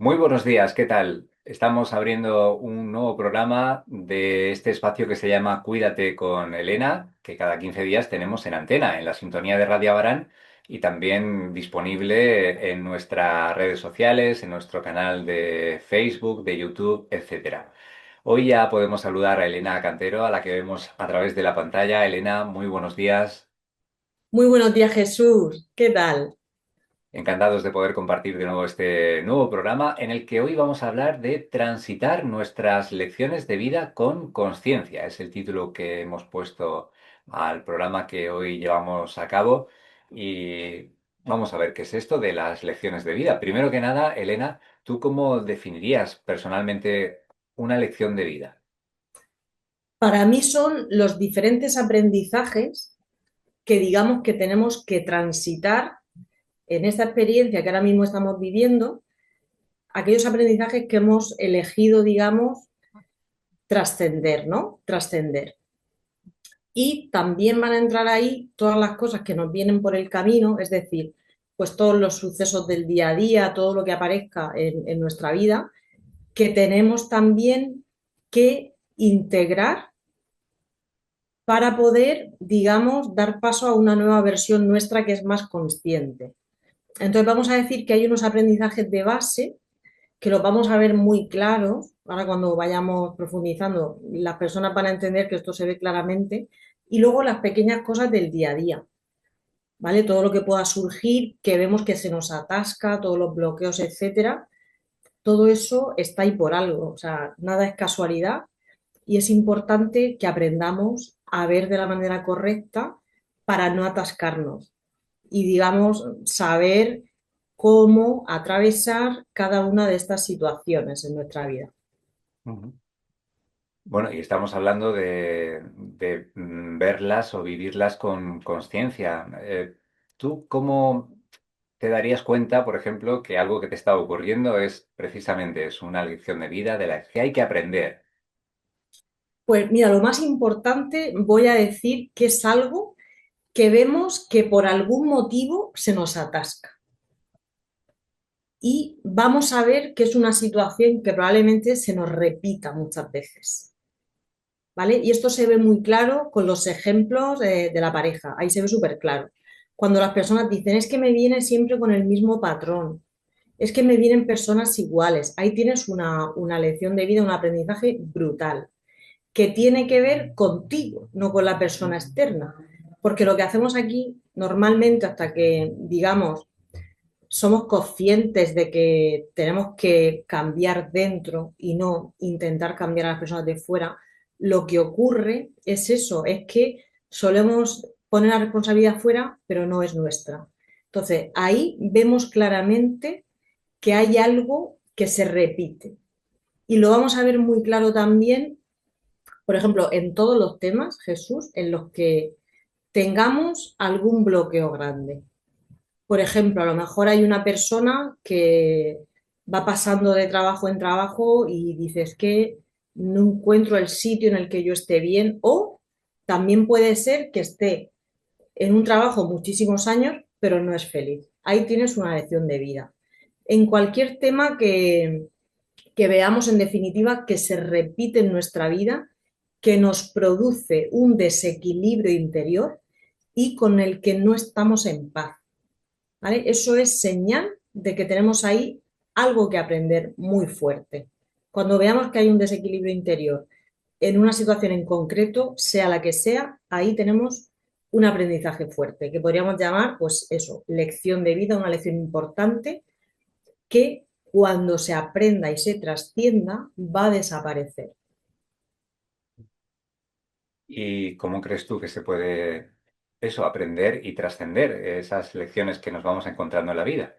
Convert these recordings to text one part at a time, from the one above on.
Muy buenos días, ¿qué tal? Estamos abriendo un nuevo programa de este espacio que se llama Cuídate con Elena, que cada 15 días tenemos en antena, en la sintonía de Radio Abarán y también disponible en nuestras redes sociales, en nuestro canal de Facebook, de YouTube, etcétera. Hoy ya podemos saludar a Elena Cantero, a la que vemos a través de la pantalla. Elena, muy buenos días. Muy buenos días, Jesús. ¿Qué tal? Encantados de poder compartir de nuevo este nuevo programa en el que hoy vamos a hablar de transitar nuestras lecciones de vida con conciencia. Es el título que hemos puesto al programa que hoy llevamos a cabo y vamos a ver qué es esto de las lecciones de vida. Primero que nada, Elena, ¿tú cómo definirías personalmente una lección de vida? Para mí son los diferentes aprendizajes que digamos que tenemos que transitar en esta experiencia que ahora mismo estamos viviendo, aquellos aprendizajes que hemos elegido, digamos, trascender, ¿no? Trascender. Y también van a entrar ahí todas las cosas que nos vienen por el camino, es decir, pues todos los sucesos del día a día, todo lo que aparezca en nuestra vida, que tenemos también que integrar para poder, digamos, dar paso a una nueva versión nuestra que es más consciente. Entonces vamos a decir que hay unos aprendizajes de base que los vamos a ver muy claros. Ahora cuando vayamos profundizando, las personas van a entender que esto se ve claramente. Y luego las pequeñas cosas del día a día, ¿vale? Todo lo que pueda surgir, que vemos que se nos atasca, todos los bloqueos, etcétera. Todo eso está ahí por algo. O sea, nada es casualidad y es importante que aprendamos a ver de la manera correcta para no atascarnos y, digamos, saber cómo atravesar cada una de estas situaciones en nuestra vida. Ujú. Bueno, y estamos hablando de verlas o vivirlas con conciencia. ¿Tú cómo te darías cuenta, por ejemplo, que algo que te está ocurriendo es precisamente es una lección de vida de la que hay que aprender? Pues mira, lo más importante voy a decir que es algo que vemos que por algún motivo se nos atasca. Y vamos a ver que es una situación que probablemente se nos repita muchas veces. ¿Vale? Y esto se ve muy claro con los ejemplos de la pareja, ahí se ve súper claro. Cuando las personas dicen, es que me viene siempre con el mismo patrón, es que me vienen personas iguales, ahí tienes una lección de vida, un aprendizaje brutal, que tiene que ver contigo, no con la persona externa. Porque lo que hacemos aquí normalmente hasta que, digamos, somos conscientes de que tenemos que cambiar dentro y no intentar cambiar a las personas de fuera, lo que ocurre es eso, es que solemos poner la responsabilidad fuera, pero no es nuestra. Entonces, ahí vemos claramente que hay algo que se repite. Y lo vamos a ver muy claro también, por ejemplo, en todos los temas, Jesús, en los que tengamos algún bloqueo grande. Por ejemplo, a lo mejor hay una persona que va pasando de trabajo en trabajo y dices que no encuentro el sitio en el que yo esté bien, o también puede ser que esté en un trabajo muchísimos años, pero no es feliz. Ahí tienes una lección de vida. En cualquier tema que veamos en definitiva que se repite en nuestra vida, que nos produce un desequilibrio interior y con el que no estamos en paz. ¿Vale? Eso es señal de que tenemos ahí algo que aprender muy fuerte. Cuando veamos que hay un desequilibrio interior en una situación en concreto, sea la que sea, ahí tenemos un aprendizaje fuerte, que podríamos llamar, pues eso, lección de vida, una lección importante que cuando se aprenda y se trascienda va a desaparecer. ¿Y cómo crees tú que se puede eso, aprender y trascender esas lecciones que nos vamos encontrando en la vida?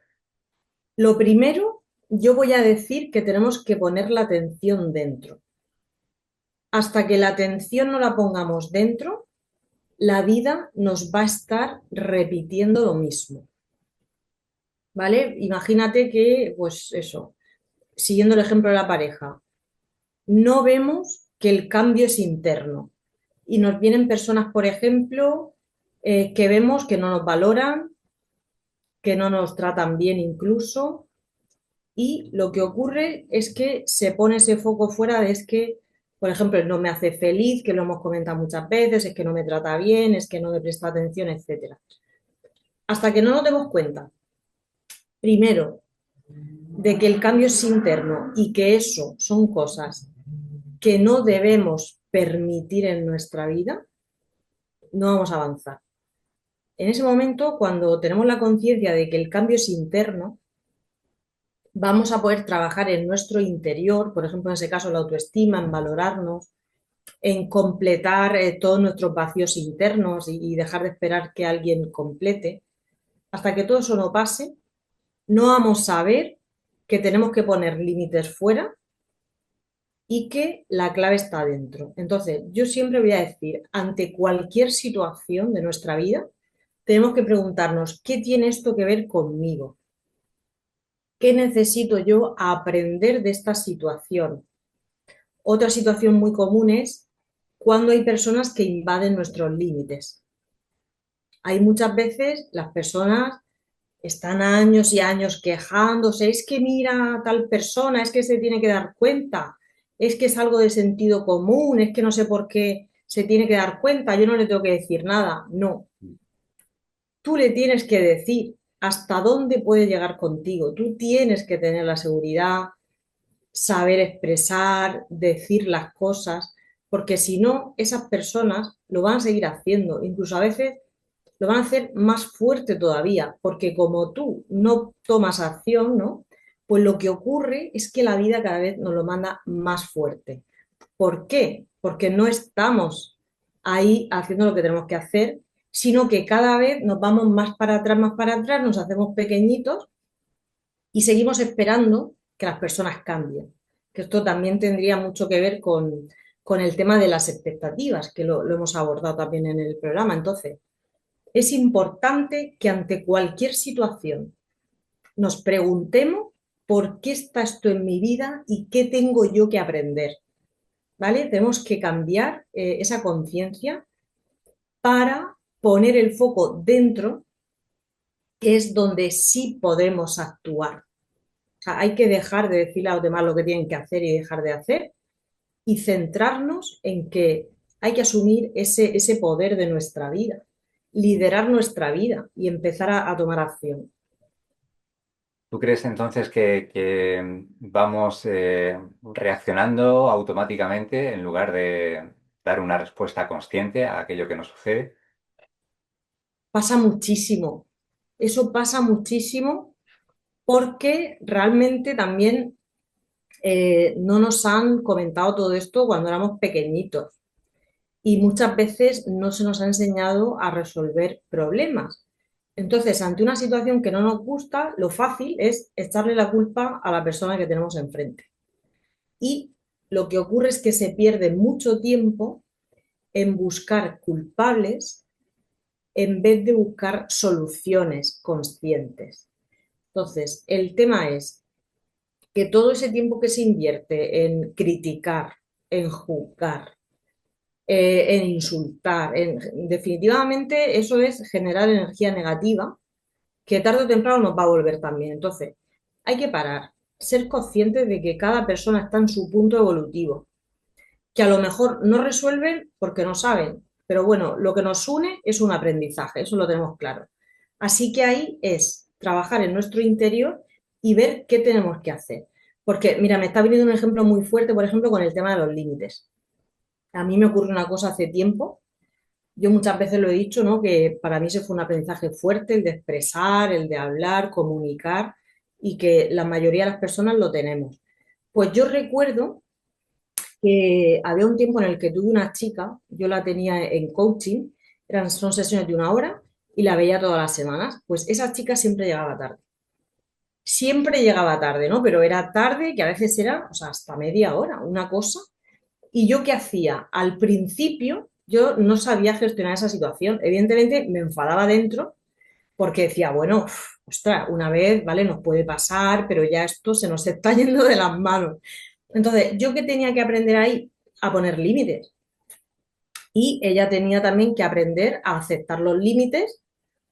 Lo primero, yo voy a decir que tenemos que poner la atención dentro. Hasta que la atención no la pongamos dentro, la vida nos va a estar repitiendo lo mismo, ¿vale? Imagínate que, pues eso, siguiendo el ejemplo de la pareja, no vemos que el cambio es interno y nos vienen personas, por ejemplo, que vemos que no nos valoran, que no nos tratan bien incluso, y lo que ocurre es que se pone ese foco fuera de es que, por ejemplo, no me hace feliz, que lo hemos comentado muchas veces, es que no me trata bien, es que no me presta atención, etcétera. Hasta que no nos demos cuenta, primero, de que el cambio es interno y que eso son cosas que no debemos permitir en nuestra vida, no vamos a avanzar. En ese momento, cuando tenemos la conciencia de que el cambio es interno, vamos a poder trabajar en nuestro interior, por ejemplo, en ese caso la autoestima, en valorarnos, en completar todos nuestros vacíos internos y dejar de esperar que alguien complete. Hasta que todo eso no pase, no vamos a ver que tenemos que poner límites fuera y que la clave está dentro. Entonces, yo siempre voy a decir, ante cualquier situación de nuestra vida, tenemos que preguntarnos, ¿qué tiene esto que ver conmigo? ¿Qué necesito yo aprender de esta situación? Otra situación muy común es cuando hay personas que invaden nuestros límites. Hay muchas veces las personas están años y años quejándose, es que mira a tal persona, es que se tiene que dar cuenta, es que es algo de sentido común, es que no sé por qué se tiene que dar cuenta, yo no le tengo que decir nada. No, tú le tienes que decir hasta dónde puede llegar contigo, tú tienes que tener la seguridad, saber expresar, decir las cosas, porque si no, esas personas lo van a seguir haciendo, incluso a veces lo van a hacer más fuerte todavía, porque como tú no tomas acción, ¿no? Pues lo que ocurre es que la vida cada vez nos lo manda más fuerte. ¿Por qué? Porque no estamos ahí haciendo lo que tenemos que hacer, sino que cada vez nos vamos más para atrás, nos hacemos pequeñitos y seguimos esperando que las personas cambien. Que esto también tendría mucho que ver con el tema de las expectativas, que lo hemos abordado también en el programa. Entonces, es importante que ante cualquier situación nos preguntemos por qué está esto en mi vida y qué tengo yo que aprender. ¿Vale? Tenemos que cambiar esa conciencia para poner el foco dentro, que es donde sí podemos actuar. O sea, hay que dejar de decirle a los demás lo que tienen que hacer y dejar de hacer y centrarnos en que hay que asumir ese poder de nuestra vida, liderar nuestra vida y empezar a tomar acción. ¿Tú crees entonces que vamos reaccionando automáticamente en lugar de dar una respuesta consciente a aquello que nos sucede? Pasa muchísimo, eso pasa muchísimo porque realmente también no nos han comentado todo esto cuando éramos pequeñitos y muchas veces no se nos ha enseñado a resolver problemas. Entonces, ante una situación que no nos gusta, lo fácil es echarle la culpa a la persona que tenemos enfrente. Y lo que ocurre es que se pierde mucho tiempo en buscar culpables en vez de buscar soluciones conscientes. Entonces, el tema es que todo ese tiempo que se invierte en criticar, en juzgar, en insultar, definitivamente eso es generar energía negativa que tarde o temprano nos va a volver también. Entonces, hay que parar, ser conscientes de que cada persona está en su punto evolutivo, que a lo mejor no resuelven porque no saben, pero bueno, lo que nos une es un aprendizaje, eso lo tenemos claro. Así que ahí es trabajar en nuestro interior y ver qué tenemos que hacer. Porque, mira, me está viniendo un ejemplo muy fuerte, por ejemplo, con el tema de los límites. A mí me ocurre una cosa hace tiempo, yo muchas veces lo he dicho, ¿no? Que para mí ese fue un aprendizaje fuerte, el de expresar, el de hablar, comunicar, y que la mayoría de las personas lo tenemos. Pues yo recuerdo que había un tiempo en el que tuve una chica, yo la tenía en coaching, son sesiones de 1 hora y la veía todas las semanas. Pues esa chica siempre llegaba tarde. Siempre llegaba tarde, ¿no? Pero era tarde, que a veces era, o sea, hasta media hora, una cosa. ¿Y yo qué hacía? Al principio yo no sabía gestionar esa situación. Evidentemente me enfadaba dentro porque decía, bueno, ostras, una vez, ¿vale? Nos puede pasar, pero ya esto se nos está yendo de las manos. Entonces, ¿yo qué tenía que aprender ahí? A poner límites. Y ella tenía también que aprender a aceptar los límites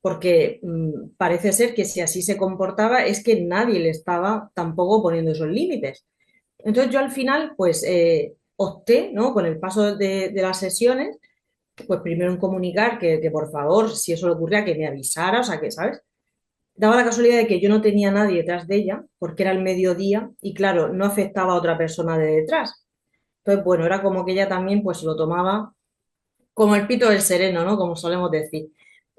porque parece ser que si así se comportaba es que nadie le estaba tampoco poniendo esos límites. Entonces yo al final, pues opté, ¿no? Con el paso de las sesiones, pues primero en comunicar que por favor, si eso le ocurría, que me avisara, o sea, que, ¿sabes? Daba la casualidad de que yo no tenía nadie detrás de ella, porque era el mediodía y claro, no afectaba a otra persona de detrás. Entonces, bueno, era como que ella también pues lo tomaba como el pito del sereno, ¿no? Como solemos decir.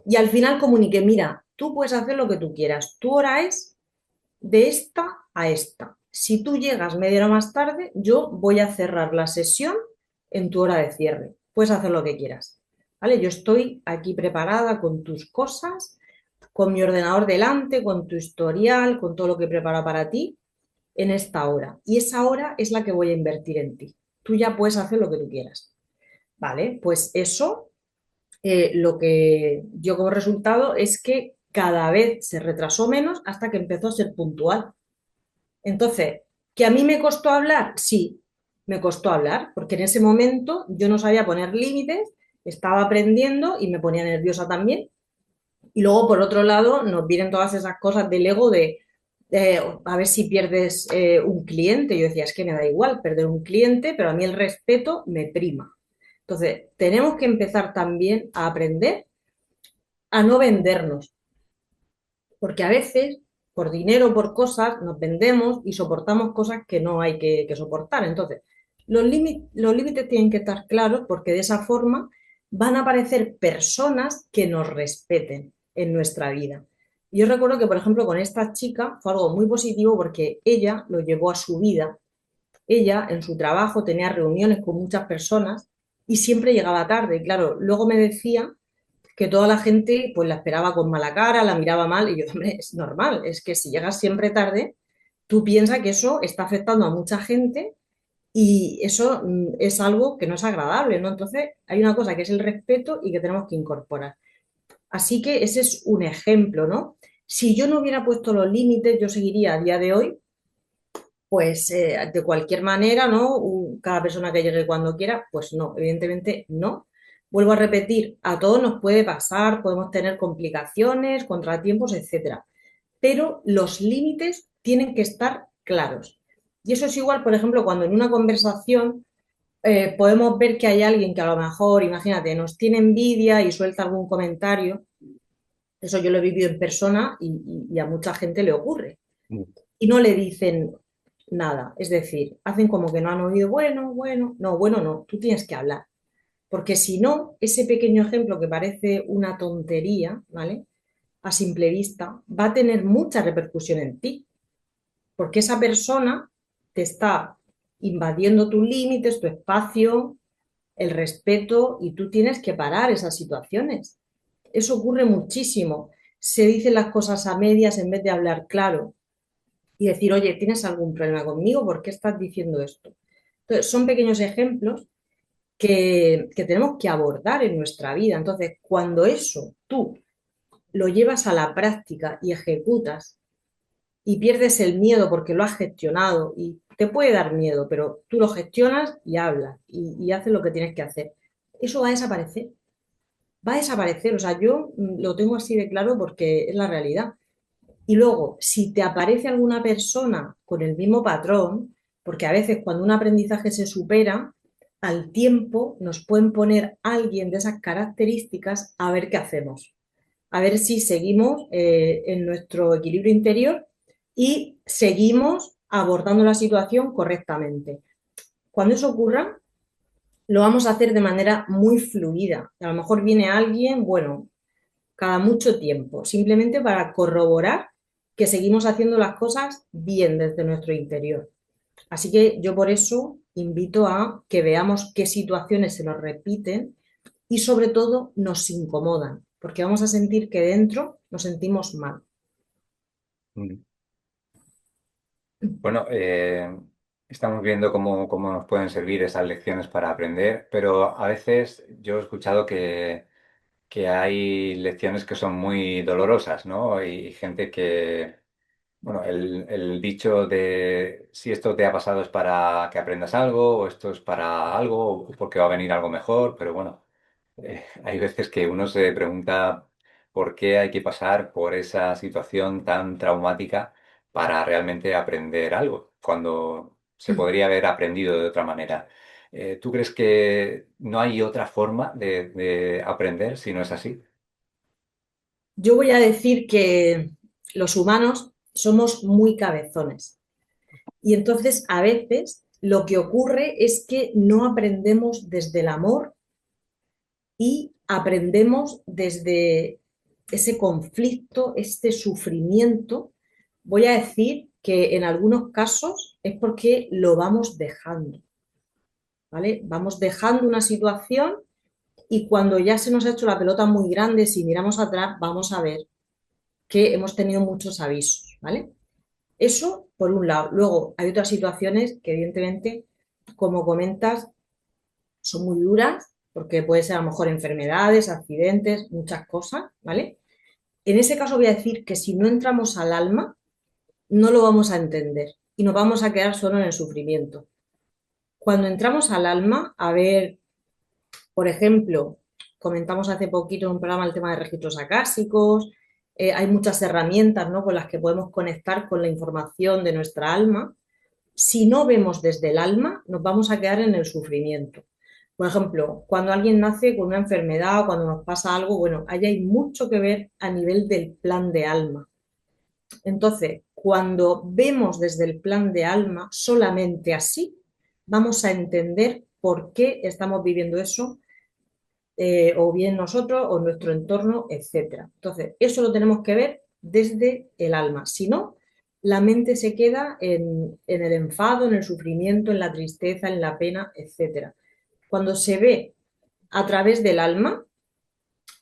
Y al final comuniqué, mira, tú puedes hacer lo que tú quieras, tu hora es de esta a esta. Si tú llegas media hora más tarde, yo voy a cerrar la sesión en tu hora de cierre. Puedes hacer lo que quieras. ¿Vale? Yo estoy aquí preparada con tus cosas, con mi ordenador delante, con tu historial, con todo lo que he preparado para ti en esta hora. Y esa hora es la que voy a invertir en ti. Tú ya puedes hacer lo que tú quieras. ¿Vale? Pues eso, lo que dio como resultado es que cada vez se retrasó menos hasta que empezó a ser puntual. Entonces, ¿que a mí me costó hablar? Sí, me costó hablar, porque en ese momento yo no sabía poner límites, estaba aprendiendo y me ponía nerviosa también. Y luego, por otro lado, nos vienen todas esas cosas del ego de a ver si pierdes un cliente. Yo decía, es que me da igual perder un cliente, pero a mí el respeto me prima. Entonces, tenemos que empezar también a aprender a no vendernos, porque a veces, por dinero, por cosas, nos vendemos y soportamos cosas que no hay que soportar. Entonces, los límites tienen que estar claros porque de esa forma van a aparecer personas que nos respeten en nuestra vida. Yo recuerdo que, por ejemplo, con esta chica fue algo muy positivo porque ella lo llevó a su vida. Ella en su trabajo tenía reuniones con muchas personas y siempre llegaba tarde. Y claro, luego me decía que toda la gente pues la esperaba con mala cara, la miraba mal y yo, hombre, es normal, es que si llegas siempre tarde, tú piensas que eso está afectando a mucha gente y eso es algo que no es agradable, ¿no? Entonces hay una cosa que es el respeto y que tenemos que incorporar. Así que ese es un ejemplo, ¿no? Si yo no hubiera puesto los límites, yo seguiría a día de hoy, pues de cualquier manera, ¿no? Cada persona que llegue cuando quiera, pues no, evidentemente no. Vuelvo a repetir, a todos nos puede pasar, podemos tener complicaciones, contratiempos, etcétera. Pero los límites tienen que estar claros. Y eso es igual, por ejemplo, cuando en una conversación podemos ver que hay alguien que a lo mejor, imagínate, nos tiene envidia y suelta algún comentario. Eso yo lo he vivido en persona y a mucha gente le ocurre y no le dicen nada. Es decir, hacen como que no han oído, bueno, no, tú tienes que hablar. Porque si no, ese pequeño ejemplo que parece una tontería, ¿vale? A simple vista, va a tener mucha repercusión en ti, porque esa persona te está invadiendo tus límites, tu espacio, el respeto, y tú tienes que parar esas situaciones. Eso ocurre muchísimo. Se dicen las cosas a medias en vez de hablar claro y decir, oye, ¿tienes algún problema conmigo? ¿Por qué estás diciendo esto? Entonces, son pequeños ejemplos que tenemos que abordar en nuestra vida. Entonces, cuando eso tú lo llevas a la práctica y ejecutas y pierdes el miedo porque lo has gestionado y te puede dar miedo, pero tú lo gestionas y hablas y haces lo que tienes que hacer, eso va a desaparecer. Va a desaparecer. O sea, yo lo tengo así de claro porque es la realidad. Y luego, si te aparece alguna persona con el mismo patrón, porque a veces cuando un aprendizaje se supera, al tiempo nos pueden poner alguien de esas características a ver qué hacemos, a ver si seguimos en nuestro equilibrio interior y seguimos abordando la situación correctamente. Cuando eso ocurra, lo vamos a hacer de manera muy fluida. A lo mejor viene alguien, bueno, cada mucho tiempo, simplemente para corroborar que seguimos haciendo las cosas bien desde nuestro interior. Así que yo por eso invito a que veamos qué situaciones se nos repiten y sobre todo nos incomodan, porque vamos a sentir que dentro nos sentimos mal. Mm. Bueno, estamos viendo cómo nos pueden servir esas lecciones para aprender, pero a veces yo he escuchado que hay lecciones que son muy dolorosas, ¿no? Y gente que, bueno, el dicho de si esto te ha pasado es para que aprendas algo, o esto es para algo, o porque va a venir algo mejor, pero bueno, hay veces que uno se pregunta por qué hay que pasar por esa situación tan traumática para realmente aprender algo, cuando se podría haber aprendido de otra manera. ¿Tú crees que no hay otra forma de aprender si no es así? Yo voy a decir que los humanos somos muy cabezones y entonces a veces lo que ocurre es que no aprendemos desde el amor y aprendemos desde ese conflicto, este sufrimiento. Voy a decir que en algunos casos es porque lo vamos dejando, ¿vale? Vamos dejando una situación y cuando ya se nos ha hecho la pelota muy grande, si miramos atrás, vamos a ver que hemos tenido muchos avisos, ¿vale? Eso por un lado. Luego hay otras situaciones que evidentemente, como comentas, son muy duras porque puede ser a lo mejor enfermedades, accidentes, muchas cosas, ¿vale? En ese caso voy a decir que si no entramos al alma, no lo vamos a entender y nos vamos a quedar solo en el sufrimiento. Cuando entramos al alma, a ver, por ejemplo, comentamos hace poquito en un programa el tema de registros acásicos, hay muchas herramientas, ¿no?, con las que podemos conectar con la información de nuestra alma. Si no vemos desde el alma, nos vamos a quedar en el sufrimiento. Por ejemplo, cuando alguien nace con una enfermedad o cuando nos pasa algo, bueno, ahí hay mucho que ver a nivel del plan de alma. Entonces, cuando vemos desde el plan de alma, solamente así vamos a entender por qué estamos viviendo eso, o bien nosotros o nuestro entorno, etcétera. Entonces, eso lo tenemos que ver desde el alma. Si no, la mente se queda en el enfado, en el sufrimiento, en la tristeza, en la pena, etcétera. Cuando se ve a través del alma,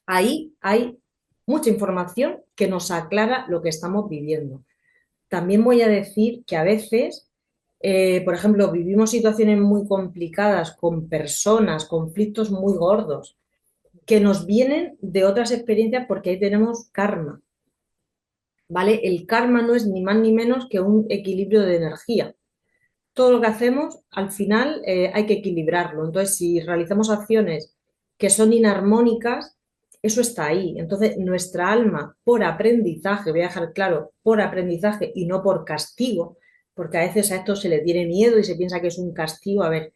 ahí hay mucha información que nos aclara lo que estamos viviendo. También voy a decir que a veces, por ejemplo, vivimos situaciones muy complicadas con personas, conflictos muy gordos, que nos vienen de otras experiencias porque ahí tenemos karma, ¿vale? El karma no es ni más ni menos que un equilibrio de energía. Todo lo que hacemos, al final, hay que equilibrarlo. Entonces, si realizamos acciones que son inarmónicas, eso está ahí. Entonces, nuestra alma, por aprendizaje, voy a dejar claro, por aprendizaje y no por castigo, porque a veces a esto se le tiene miedo y se piensa que es un castigo. A ver,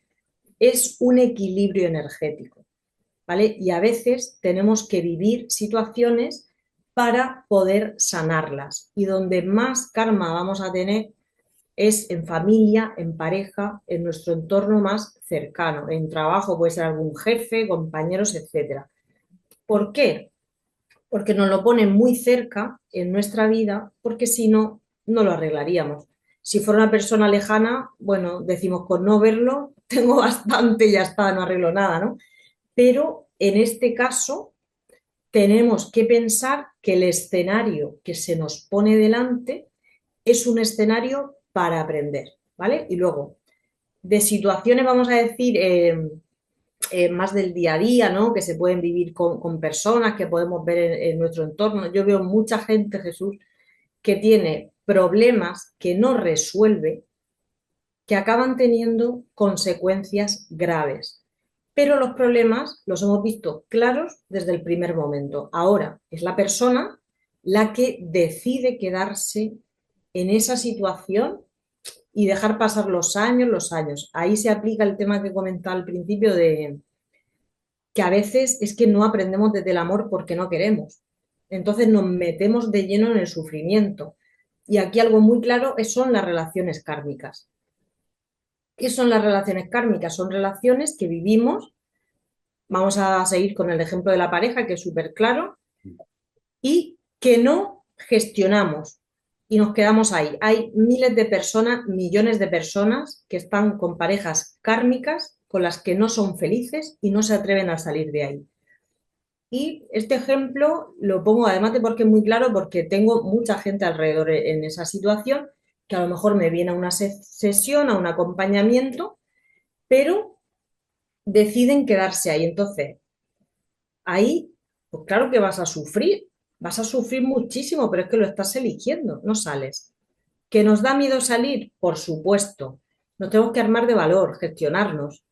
es un equilibrio energético, ¿vale? Y a veces tenemos que vivir situaciones para poder sanarlas. Y donde más karma vamos a tener es en familia, en pareja, en nuestro entorno más cercano. En trabajo puede ser algún jefe, compañeros, etcétera. ¿Por qué? Porque nos lo ponen muy cerca en nuestra vida, porque si no, no lo arreglaríamos. Si fuera una persona lejana, bueno, decimos con no verlo, tengo bastante, ya está, no arreglo nada, ¿no? Pero en este caso tenemos que pensar que el escenario que se nos pone delante es un escenario para aprender, ¿vale? Y luego, de situaciones, vamos a decir, más del día a día, ¿no?, que se pueden vivir con personas, que podemos ver en nuestro entorno. Yo veo mucha gente, Jesús, que tiene problemas que no resuelve, que acaban teniendo consecuencias graves. Pero los problemas los hemos visto claros desde el primer momento. Ahora es la persona la que decide quedarse en esa situación y dejar pasar los años, los años. Ahí se aplica el tema que comentaba al principio de que a veces es que no aprendemos desde el amor porque no queremos. Entonces nos metemos de lleno en el sufrimiento. Y aquí algo muy claro son las relaciones kármicas. ¿Qué son las relaciones kármicas? Son relaciones que vivimos, vamos a seguir con el ejemplo de la pareja, que es súper claro, y que no gestionamos y nos quedamos ahí. Hay miles de personas, millones de personas que están con parejas kármicas con las que no son felices y no se atreven a salir de ahí. Y este ejemplo lo pongo además de porque es muy claro, porque tengo mucha gente alrededor en esa situación que a lo mejor me viene a una sesión, a un acompañamiento, pero deciden quedarse ahí. Entonces, ahí, pues claro que vas a sufrir muchísimo, pero es que lo estás eligiendo, no sales. ¿Que nos da miedo salir? Por supuesto. Nos tenemos que armar de valor, gestionarnos,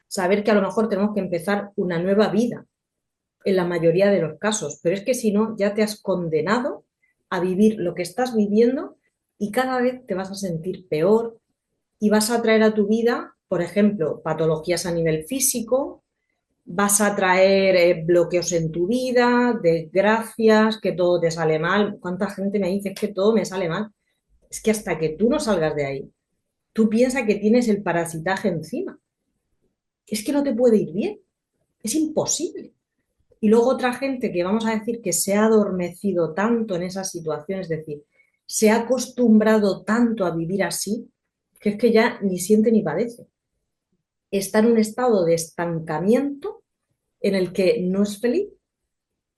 saber que a lo mejor tenemos que empezar una nueva vida. en la mayoría de los casos, pero es que si no, ya te has condenado a vivir lo que estás viviendo y cada vez te vas a sentir peor y vas a traer a tu vida, por ejemplo, patologías a nivel físico, vas a traer bloqueos en tu vida, desgracias, que todo te sale mal. ¿Cuánta gente me dice que todo me sale mal? Es que hasta que tú no salgas de ahí, tú piensas que tienes el parasitaje encima. Es que no te puede ir bien, es imposible. Y luego otra gente que vamos a decir que se ha adormecido tanto en esas situaciones, es decir, se ha acostumbrado tanto a vivir así, que es que ya ni siente ni padece. Está en un estado de estancamiento en el que no es feliz,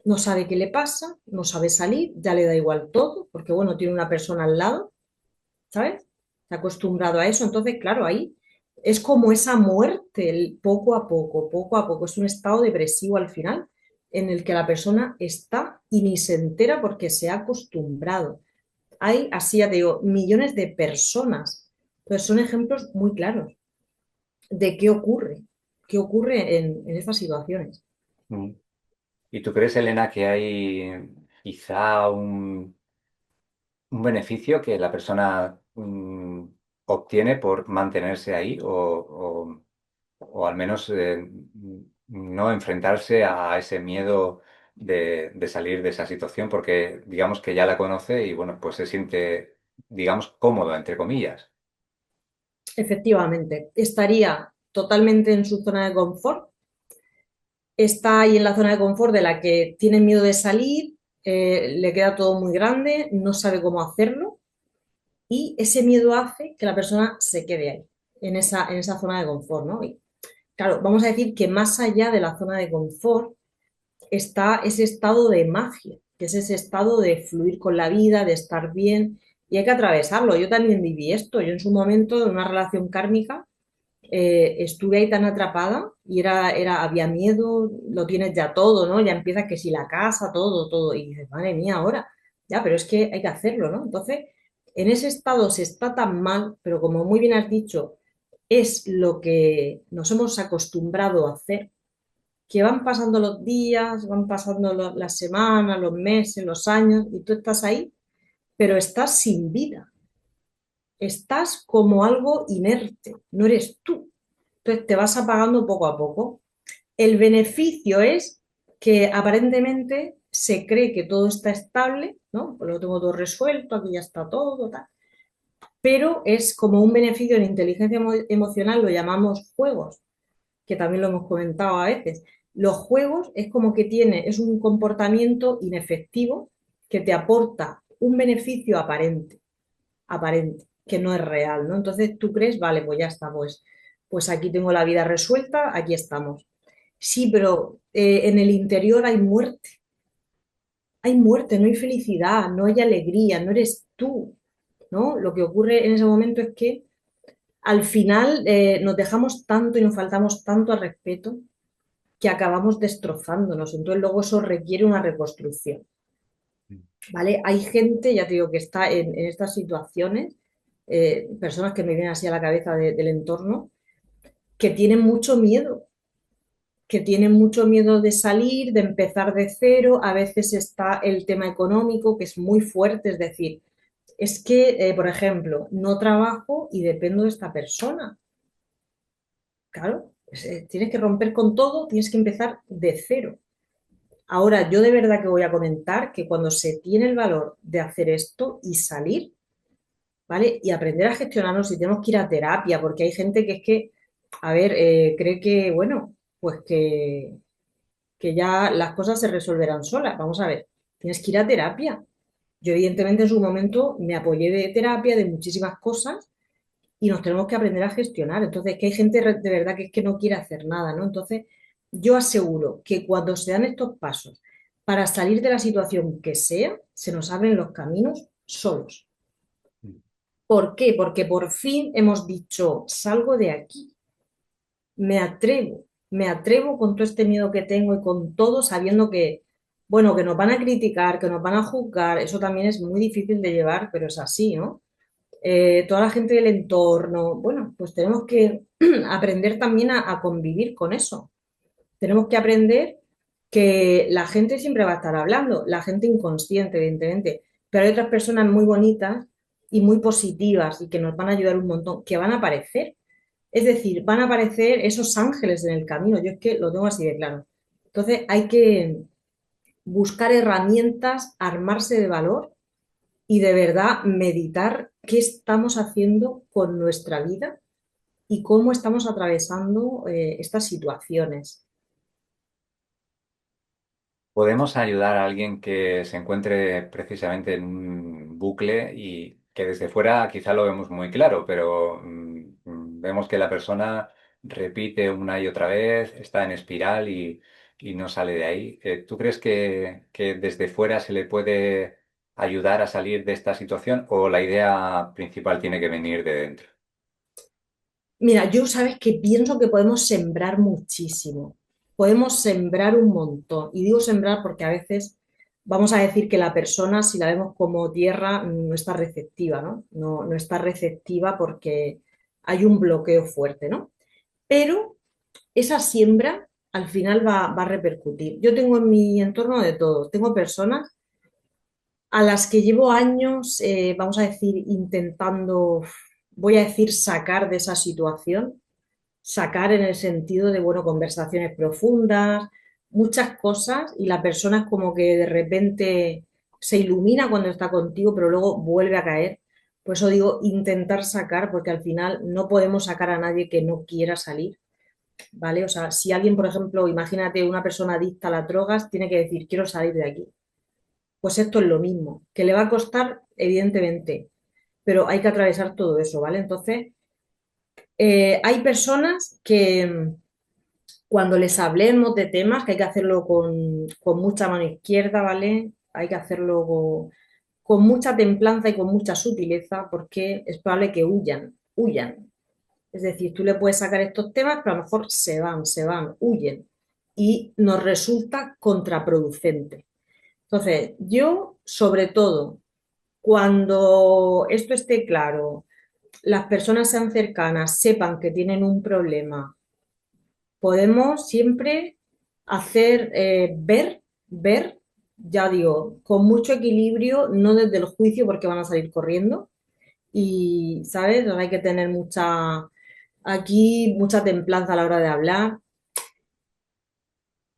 no sabe qué le pasa, no sabe salir, ya le da igual todo, porque bueno, tiene una persona al lado, ¿sabes? Se ha acostumbrado a eso, entonces, claro, ahí es como esa muerte, poco a poco, es un estado depresivo al final, en el que la persona está y ni se entera porque se ha acostumbrado. Hay, así ya te digo, millones de personas, pues son ejemplos muy claros de qué ocurre en estas situaciones. Mm. ¿Y tú crees, Elena, que hay quizá un beneficio que la persona obtiene por mantenerse ahí o al menos no enfrentarse a ese miedo de salir de esa situación porque digamos que ya la conoce y bueno, pues se siente, digamos, cómodo, entre comillas? Efectivamente, estaría totalmente en su zona de confort, está ahí en la zona de confort de la que tiene miedo de salir, le queda todo muy grande, no sabe cómo hacerlo y ese miedo hace que la persona se quede ahí, en esa zona de confort, ¿no? Y claro, vamos a decir que más allá de la zona de confort está ese estado de magia, que es ese estado de fluir con la vida, de estar bien y hay que atravesarlo. Yo también viví esto, yo en su momento en una relación kármica estuve ahí tan atrapada y había miedo, lo tienes ya todo, ¿no? Ya empieza que si la casa, todo, todo, y dices, madre mía, ahora, ya, pero es que hay que hacerlo, ¿no? Entonces, en ese estado se está tan mal, pero como muy bien has dicho, es lo que nos hemos acostumbrado a hacer, que van pasando los días, van pasando las semanas, los meses, los años, y tú estás ahí, pero estás sin vida, estás como algo inerte, no eres tú. Entonces te vas apagando poco a poco. El beneficio es que aparentemente se cree que todo está estable, ¿no? Pues lo tengo todo resuelto, aquí ya está todo, tal. Pero es como un beneficio en inteligencia emocional, lo llamamos juegos, que también lo hemos comentado a veces. Los juegos es como que es un comportamiento inefectivo que te aporta un beneficio aparente, que no es real, ¿no? Entonces tú crees, vale, pues ya está, pues aquí tengo la vida resuelta, aquí estamos. Sí, pero en el interior hay muerte, no hay felicidad, no hay alegría, no eres tú, ¿no? Lo que ocurre en ese momento es que al final nos dejamos tanto y nos faltamos tanto al respeto que acabamos destrozándonos. Entonces luego eso requiere una reconstrucción, ¿vale? Hay gente, ya te digo, que está en estas situaciones, personas que me vienen así a la cabeza del entorno, que tienen mucho miedo, que tienen mucho miedo de salir, de empezar de cero. A veces está el tema económico, que es muy fuerte, es decir, es que, por ejemplo, no trabajo y dependo de esta persona. Claro, tienes que romper con todo, tienes que empezar de cero. Ahora, yo de verdad que voy a comentar que cuando se tiene el valor de hacer esto y salir, ¿vale? Y aprender a gestionarnos y tenemos que ir a terapia, porque hay gente que es que, a ver, cree que, bueno, pues que ya las cosas se resolverán solas. Vamos a ver, tienes que ir a terapia. Yo, evidentemente, en su momento me apoyé de terapia, de muchísimas cosas, y nos tenemos que aprender a gestionar. Entonces, que hay gente de verdad que es que no quiere hacer nada, ¿no? Entonces, yo aseguro que cuando se dan estos pasos para salir de la situación que sea, se nos abren los caminos solos. ¿Por qué? Porque por fin hemos dicho, salgo de aquí, me atrevo con todo este miedo que tengo y con todo sabiendo que, bueno, que nos van a criticar, que nos van a juzgar, eso también es muy difícil de llevar, pero es así, ¿no? Toda la gente del entorno, bueno, pues tenemos que aprender también a convivir con eso. Tenemos que aprender que la gente siempre va a estar hablando, la gente inconsciente, evidentemente, pero hay otras personas muy bonitas y muy positivas y que nos van a ayudar un montón, que van a aparecer. Es decir, van a aparecer esos ángeles en el camino. Yo es que lo tengo así de claro. Entonces hay que buscar herramientas, armarse de valor y de verdad meditar qué estamos haciendo con nuestra vida y cómo estamos atravesando estas situaciones. ¿Podemos ayudar a alguien que se encuentre precisamente en un bucle y que desde fuera quizá lo vemos muy claro, pero vemos que la persona repite una y otra vez, está en espiral y no sale de ahí? ¿Tú crees que desde fuera se le puede ayudar a salir de esta situación o la idea principal tiene que venir de dentro? Mira, yo sabes que pienso que podemos sembrar muchísimo, podemos sembrar un montón. Y digo sembrar porque a veces vamos a decir que la persona, si la vemos como tierra, no está receptiva, ¿no? No está receptiva porque hay un bloqueo fuerte, ¿no? Pero esa siembra al final va a repercutir. Yo tengo en mi entorno de todo. Tengo personas a las que llevo años, vamos a decir, intentando, voy a decir, sacar de esa situación, sacar en el sentido de, bueno, conversaciones profundas, muchas cosas, y la persona es como que de repente se ilumina cuando está contigo, pero luego vuelve a caer. Por eso digo, intentar sacar, porque al final no podemos sacar a nadie que no quiera salir. ¿Vale? O sea, si alguien, por ejemplo, imagínate una persona adicta a las drogas, tiene que decir, quiero salir de aquí. Pues esto es lo mismo, que le va a costar, evidentemente, pero hay que atravesar todo eso, ¿vale? Entonces, hay personas que cuando les hablemos de temas, que hay que hacerlo con mucha mano izquierda, ¿vale? Hay que hacerlo con mucha templanza y con mucha sutileza, porque es probable que huyan. Es decir, tú le puedes sacar estos temas, pero a lo mejor se van, huyen y nos resulta contraproducente. Entonces, yo, sobre todo, cuando esto esté claro, las personas sean cercanas, sepan que tienen un problema, podemos siempre hacer ver, ya digo, con mucho equilibrio, no desde el juicio porque van a salir corriendo y, ¿sabes? Hay que tener aquí mucha templanza a la hora de hablar,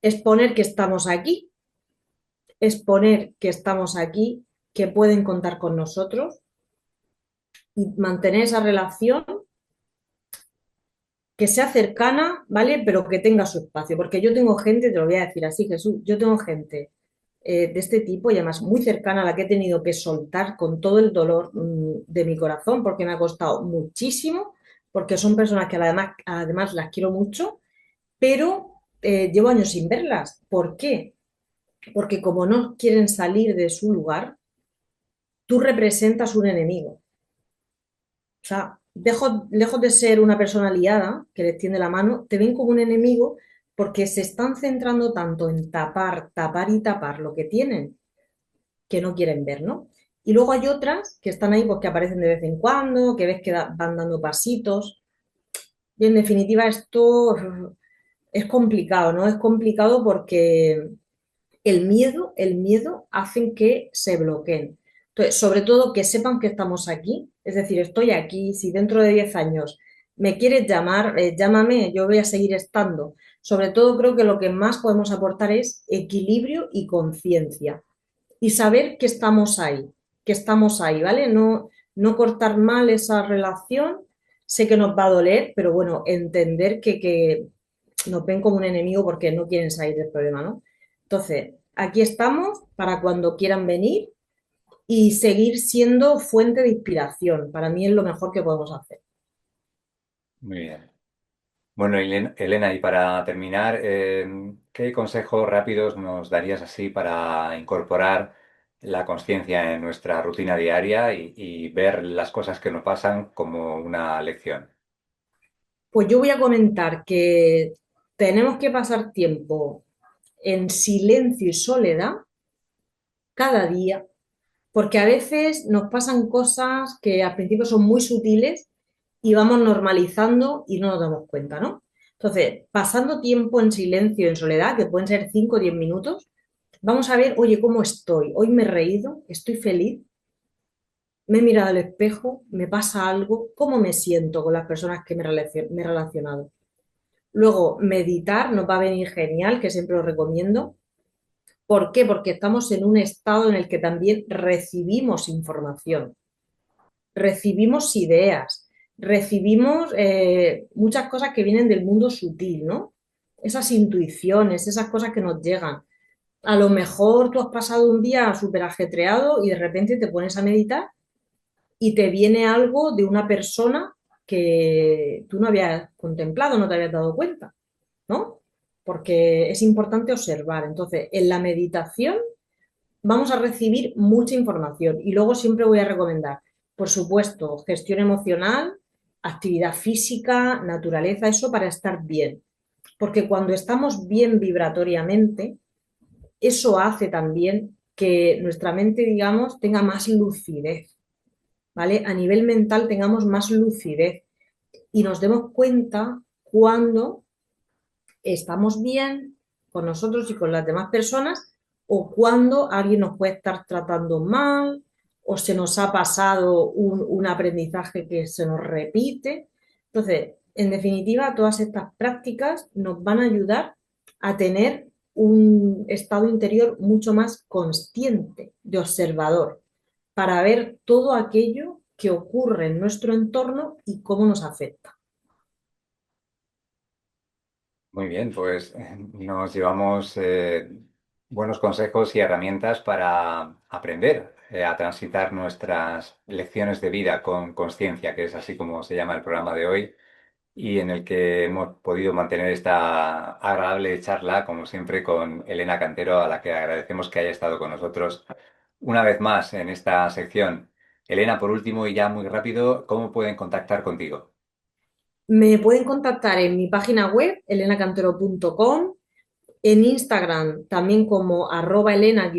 exponer que estamos aquí, exponer que estamos aquí, que pueden contar con nosotros y mantener esa relación que sea cercana, ¿vale? Pero que tenga su espacio, porque yo tengo gente, te lo voy a decir así, Jesús, yo tengo gente de este tipo y además muy cercana a la que he tenido que soltar con todo el dolor de mi corazón, porque me ha costado muchísimo, porque son personas que además las quiero mucho, pero llevo años sin verlas. ¿Por qué? Porque como no quieren salir de su lugar, tú representas un enemigo. O sea, lejos de ser una persona aliada que les tiende la mano, te ven como un enemigo porque se están centrando tanto en tapar, tapar y tapar lo que tienen que no quieren ver, ¿no? Y luego hay otras que están ahí, pues que aparecen de vez en cuando, que ves que van dando pasitos. Y en definitiva, esto es complicado, ¿no? Es complicado porque el miedo hacen que se bloqueen. Entonces, sobre todo que sepan que estamos aquí, es decir, estoy aquí, si dentro de 10 años me quieres llamar, llámame, yo voy a seguir estando. Sobre todo creo que lo que más podemos aportar es equilibrio y conciencia y saber que estamos ahí, ¿vale? No cortar mal esa relación, sé que nos va a doler, pero bueno, entender que nos ven como un enemigo porque no quieren salir del problema, ¿no? Entonces, aquí estamos para cuando quieran venir y seguir siendo fuente de inspiración. Para mí es lo mejor que podemos hacer. Muy bien. Bueno, Elena, y para terminar, ¿qué consejos rápidos nos darías así para incorporar la conciencia en nuestra rutina diaria y ver las cosas que nos pasan como una lección? Pues yo voy a comentar que tenemos que pasar tiempo en silencio y soledad cada día, porque a veces nos pasan cosas que al principio son muy sutiles y vamos normalizando y no nos damos cuenta, ¿no? Entonces, pasando tiempo en silencio, en soledad, que pueden ser 5 o 10 minutos, vamos a ver, oye, ¿cómo estoy? Hoy me he reído, estoy feliz, me he mirado al espejo, me pasa algo, ¿cómo me siento con las personas que me he relacionado? Luego, meditar nos va a venir genial, que siempre lo recomiendo. ¿Por qué? Porque estamos en un estado en el que también recibimos información, recibimos ideas, recibimos muchas cosas que vienen del mundo sutil, ¿no? Esas intuiciones, esas cosas que nos llegan. A lo mejor tú has pasado un día súper ajetreado y de repente te pones a meditar y te viene algo de una persona que tú no habías contemplado, no te habías dado cuenta, ¿no? Porque es importante observar. Entonces, en la meditación vamos a recibir mucha información y luego siempre voy a recomendar, por supuesto, gestión emocional, actividad física, naturaleza, eso para estar bien. Porque cuando estamos bien vibratoriamente, eso hace también que nuestra mente, digamos, tenga más lucidez, ¿vale? A nivel mental tengamos más lucidez y nos demos cuenta cuando estamos bien con nosotros y con las demás personas o cuando alguien nos puede estar tratando mal o se nos ha pasado un aprendizaje que se nos repite. Entonces, en definitiva, todas estas prácticas nos van a ayudar a tener un estado interior mucho más consciente, de observador, para ver todo aquello que ocurre en nuestro entorno y cómo nos afecta. Muy bien, pues nos llevamos buenos consejos y herramientas para aprender a transitar nuestras lecciones de vida con conciencia, que es así como se llama el programa de hoy, y en el que hemos podido mantener esta agradable charla, como siempre, con Elena Cantero, a la que agradecemos que haya estado con nosotros una vez más en esta sección. Elena, por último y ya muy rápido, ¿cómo pueden contactar contigo? Me pueden contactar en mi página web, elenacantero.com, en Instagram también como @elena_cantero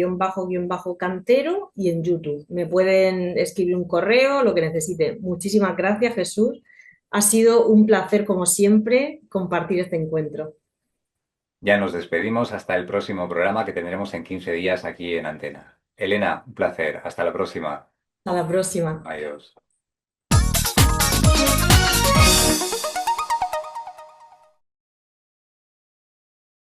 y en YouTube. Me pueden escribir un correo, lo que necesiten. Muchísimas gracias, Jesús. Ha sido un placer, como siempre, compartir este encuentro. Ya nos despedimos hasta el próximo programa que tendremos en 15 días aquí en Antena. Elena, un placer. Hasta la próxima. Hasta la próxima. Adiós.